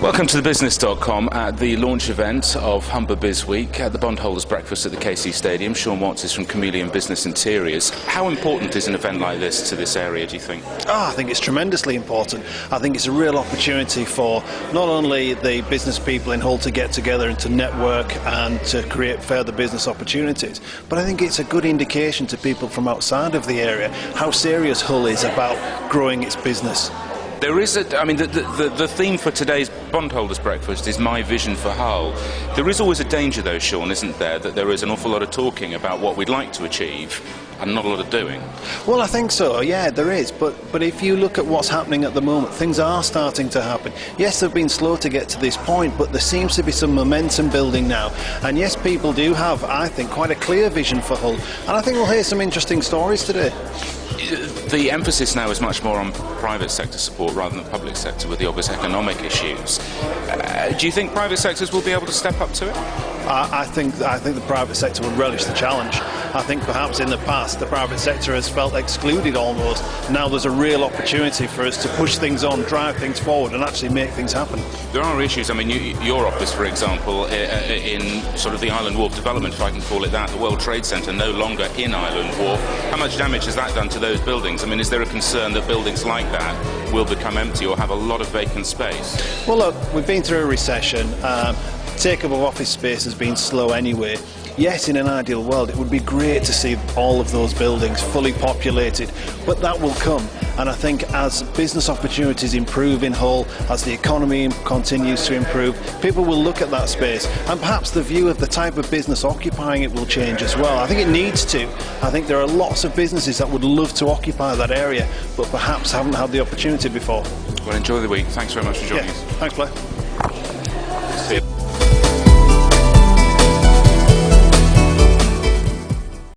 Welcome to thebusiness.com at the launch event of Humber Biz Week at the Bondholders Breakfast at the KC Stadium. Shaun Watts is from Chameleon Business Interiors. How important is an event like this to this area, do you think? I think it's tremendously important. I think it's a real opportunity for not only the business people in Hull to get together and to network and to create further business opportunities, but I think it's a good indication to people from outside of the area how serious Hull is about growing its business. There is the theme for today's Bondholders Breakfast is My Vision for Hull. There is always a danger though, Shaun, isn't there, that there is an awful lot of talking about what we'd like to achieve and not a lot of doing? Well, I think so, yeah, there is, but if you look at what's happening at the moment, things are starting to happen. Yes, they've been slow to get to this point, but there seems to be some momentum building now, and yes, people do have, I think, quite a clear vision for Hull, and I think we'll hear some interesting stories today. The emphasis now is much more on private sector support rather than public sector with the obvious economic issues. Do you think private sectors will be able to step up to it? I think the private sector would relish the challenge. I think perhaps in the past the private sector has felt excluded almost. Now there's a real opportunity for us to push things on, drive things forward and actually make things happen. There are issues. I mean, your office, for example, in sort of the Island Wharf development, if I can call it that, the World Trade Centre no longer in Island Wharf. How much damage has that done to those buildings? I mean, is there a concern that buildings like that will become empty or have a lot of vacant space? Well, look, we've been through a recession. Take-up of office space has been slow anyway. Yes, in an ideal world, it would be great to see all of those buildings fully populated, but that will come. And I think as business opportunities improve in Hull, as the economy continues to improve, people will look at that space, and perhaps the view of the type of business occupying it will change as well. I think it needs to. I think there are lots of businesses that would love to occupy that area, but perhaps haven't had the opportunity before. Well, enjoy the week. Thanks very much for joining us. Thanks, Blair. See you.